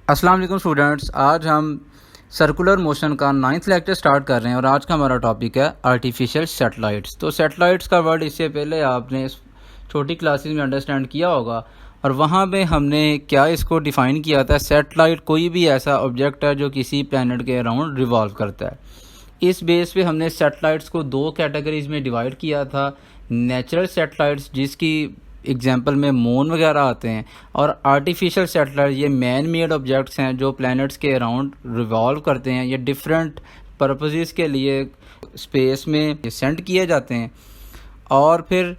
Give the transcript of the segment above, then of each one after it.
अस्सलाम वालेकुम स्टूडेंट्स। आज हम सर्कुलर मोशन का 9th लेक्चर स्टार्ट कर रहे हैं और आज का हमारा टॉपिक है आर्टिफिशियल सैटेलाइट्स। तो सैटेलाइट्स का वर्ड इससे पहले आपने छोटी क्लासेस में अंडरस्टैंड किया होगा और वहाँ पे हमने क्या इसको डिफ़ाइन किया था। सैटेलाइट कोई भी ऐसा ऑब्जेक्ट है जो किसी प्लैनेट के अराउंड रिवॉल्व करता है। इस बेस पे हमने सैटेलाइट्स को दो कैटेगरीज में डिवाइड किया था। नेचुरल सैटेलाइट्स जिसकी एग्जांपल में मून वगैरह आते हैं, और आर्टिफिशियल सैटेलाइट ये मैन मेड ऑब्जेक्ट्स हैं जो प्लैनेट्स के अराउंड रिवॉल्व करते हैं। ये डिफरेंट पर्पसेस के लिए स्पेस में सेंड किए जाते हैं और फिर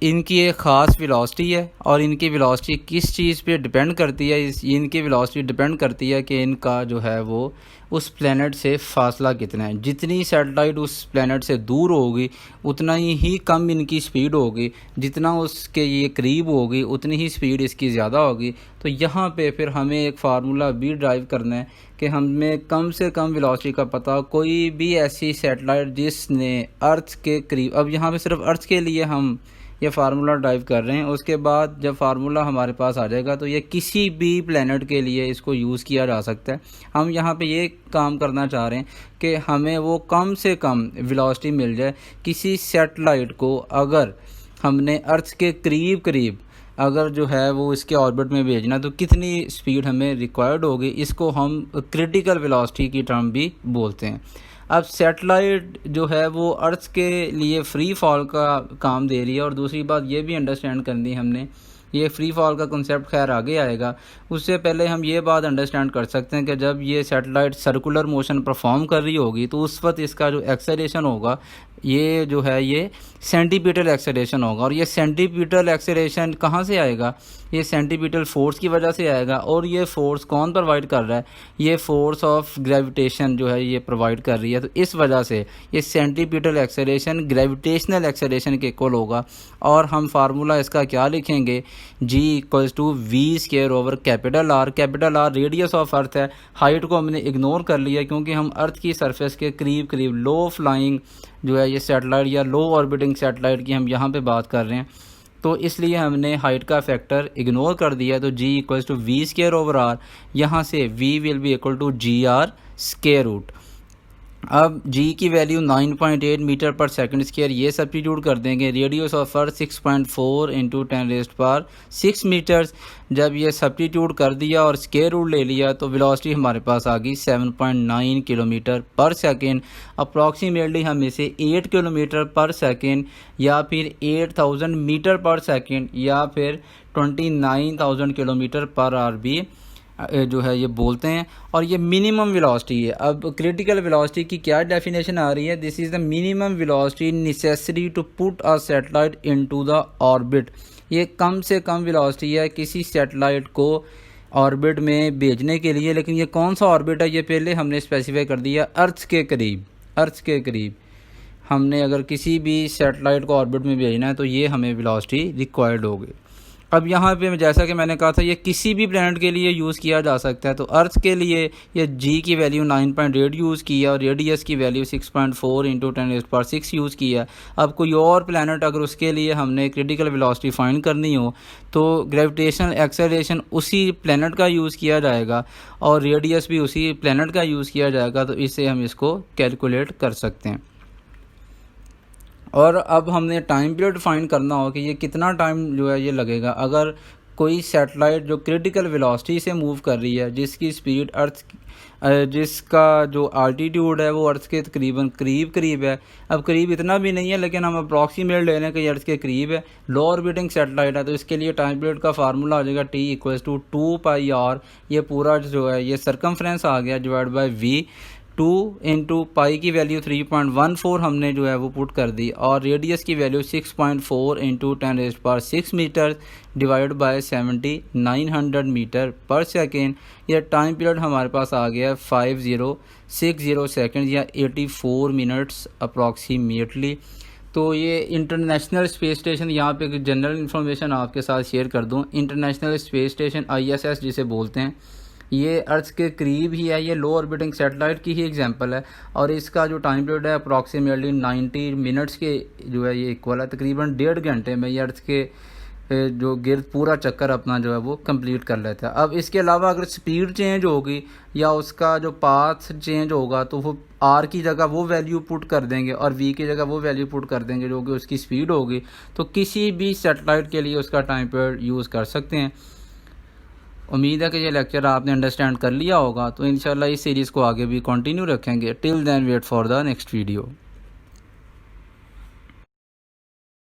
इनकी एक ख़ास वेलोसिटी है और इनकी वेलोसिटी किस चीज़ पे डिपेंड करती है। इनकी वेलोसिटी डिपेंड करती है कि इनका जो है वो उस प्लेनेट से फासला कितना है। जितनी सैटेलाइट उस प्लेनेट से दूर होगी उतना ही कम इनकी स्पीड होगी, जितना उसके ये करीब होगी उतनी ही स्पीड इसकी ज़्यादा होगी। तो यहाँ पे फिर हमें एक फार्मूला भी ड्राइव करना है कि हमें कम से कम वेलोसिटी का पता। कोई भी ऐसी सैटेलाइट जिसने अर्थ के करीब, अब यहाँ पे सिर्फ अर्थ के लिए हम ये फार्मूला ड्राइव कर रहे हैं, उसके बाद जब फार्मूला हमारे पास आ जाएगा तो ये किसी भी प्लेनेट के लिए इसको यूज़ किया जा सकता है। हम यहाँ पे ये काम करना चाह रहे हैं कि हमें वो कम से कम वेलोसिटी मिल जाए। किसी सैटेलाइट को अगर हमने अर्थ के करीब करीब अगर जो है वो इसके ऑर्बिट में भेजना तो कितनी स्पीड हमें रिक्वायर्ड होगी, इसको हम क्रिटिकल वेलोसिटी की टर्म भी बोलते हैं। अब सैटेलाइट जो है वो अर्थ के लिए फ्री फॉल का काम दे रही है। और दूसरी बात ये भी अंडरस्टैंड करनी हमने, ये फ्री फॉल का कॉन्सेप्ट खैर आगे आएगा। उससे पहले हम ये बात अंडरस्टैंड कर सकते हैं कि जब ये सैटेलाइट सर्कुलर मोशन परफॉर्म कर रही होगी तो उस वक्त इसका जो एक्सेलरेशन होगा ये जो है ये सेंटीपिटल एक्सेलरेशन होगा। और ये सेंटीपिटल एक्सेलरेशन कहाँ से आएगा? ये सेंटीपिटल फोर्स की वजह से आएगा। और ये फोर्स कौन प्रोवाइड कर रहा है? ये फोर्स ऑफ ग्रेविटेशन जो है ये प्रोवाइड कर रही है। तो इस वजह से ये सेंटीपिटल एक्सेलरेशन ग्रेविटेशनल एक्सेलरेशन के इक्वल होगा। और हम फार्मूला इसका क्या लिखेंगे? G = v² capital R. Capital R radius of अर्थ है। हाइट को हमने इग्नोर कर लिया क्योंकि हम अर्थ की सरफेस के करीब करीब लो फ्लाइंग जो है ये सैटेलाइट या लो ऑर्बिटिंग सैटेलाइट की हम यहाँ पे बात कर रहे हैं, तो इसलिए हमने हाइट का फैक्टर इग्नोर कर दिया। तो G = v²/r, यहाँ से v will be equal to gr²। अब g की value 9.8 metre per second square ये सब्स्टिट्यूट कर देंगे। Radius of earth 6.4 × 10⁶ metres. जब ये सब्स्टिट्यूट कर दिया और स्क्वायर रूट ले लिया तो वेलोसिटी हमारे पास आ गई 7.9 किलोमीटर पर सेकेंड। अप्रॉक्सीमेटली हम इसे 8 किलोमीटर पर सेकेंड या फिर 8000 मीटर पर सेकेंड या फिर 29,000 किलोमीटर पर आवर भी जो है ये बोलते हैं। और ये मिनिमम वेलोसिटी है। अब क्रिटिकल वेलोसिटी की क्या डेफिनेशन आ रही है? This is the minimum velocity necessary to put a satellite into the orbit. ये कम से कम वेलोसिटी है किसी सैटेलाइट को ऑर्बिट में भेजने के लिए। लेकिन ये कौन सा ऑर्बिट है ये पहले हमने स्पेसिफाई कर दिया, अर्थ के करीब। अर्थ के करीब हमने अगर किसी भी सैटेलाइट को ऑर्बिट में भेजना है तो ये हमें वेलोसिटी रिक्वायर्ड होगी। अब यहाँ पे जैसा कि मैंने कहा था ये किसी भी प्लैनेट के लिए यूज़ किया जा सकता है। तो अर्थ के लिए ये G की वैल्यू 9.8 यूज़ किया और रेडियस की वैल्यू 6.4 × 10⁶ यूज़ किया। अब कोई और प्लैनेट अगर उसके लिए हमने क्रिटिकल वेलोसिटी फाइंड करनी हो तो ग्रेविटेशनल एक्सेलरेशन उसी प्लैनेट का यूज़ किया जाएगा और रेडियस भी उसी प्लैनेट का यूज़ किया जाएगा। तो इससे हम इसको कैलकुलेट कर सकते हैं। और अब हमने टाइम पीरियड फाइंड करना हो कि ये कितना टाइम जो है ये लगेगा। अगर कोई सैटेलाइट जो क्रिटिकल वेलोसिटी से मूव कर रही है, जिसकी स्पीड अर्थ जिसका जो आल्टीट्यूड है वो अर्थ के तकरीबन करीब है। अब करीब इतना भी नहीं है लेकिन हम अप्रॉक्सीमेट ले रहे हैं कि अर्थ के करीब है, लो ऑर्बिटिंग सैटेलाइट है। तो इसके लिए टाइम पीरियड का फार्मूला आ जाएगा T = 2πr। ये पूरा जो है ये सर्कमफ्रेंस आ गया डिवाइड बाय v। 2 × पाई की वैल्यू 3.14 हमने जो है वो पुट कर दी और रेडियस की value 6.4 × 10⁶ metre divide by 7900 metre per second. यह टाइम पीरियड हमारे पास आ गया 5060 सेकेंड या 84 मिनट्स अप्रॉक्सीमेटली। तो ये इंटरनेशनल स्पेस स्टेशन, यहाँ पे जनरल इन्फॉर्मेशन आपके साथ शेयर कर दूँ। इंटरनेशनल स्पेस स्टेशन ISS जिसे बोलते हैं, ये अर्थ के करीब ही है। ये लो ऑर्बिटिंग सैटेलाइट की ही एग्जांपल है और इसका जो टाइम पीरियड है अप्रॉक्सीमेटली 90 मिनट्स के जो है ये इक्वल है। तकरीबन 1.5 घंटे में ये अर्थ के जो गिर्द पूरा चक्कर अपना जो है वो कंप्लीट कर लेता है। अब इसके अलावा अगर स्पीड चेंज होगी या उसका जो पाथ चेंज होगा तो वो आर की जगह वो वैल्यू पुट कर देंगे और वी की जगह वो वैल्यू पुट कर देंगे जो कि उसकी स्पीड होगी। तो किसी भी सैटेलाइट के लिए उसका टाइम पीरियड यूज़ कर सकते हैं। उम्मीद है कि ये लेक्चर आपने अंडरस्टैंड कर लिया होगा। तो इंशाल्लाह इस सीरीज़ को आगे भी कंटिन्यू रखेंगे। Till then wait for the next video.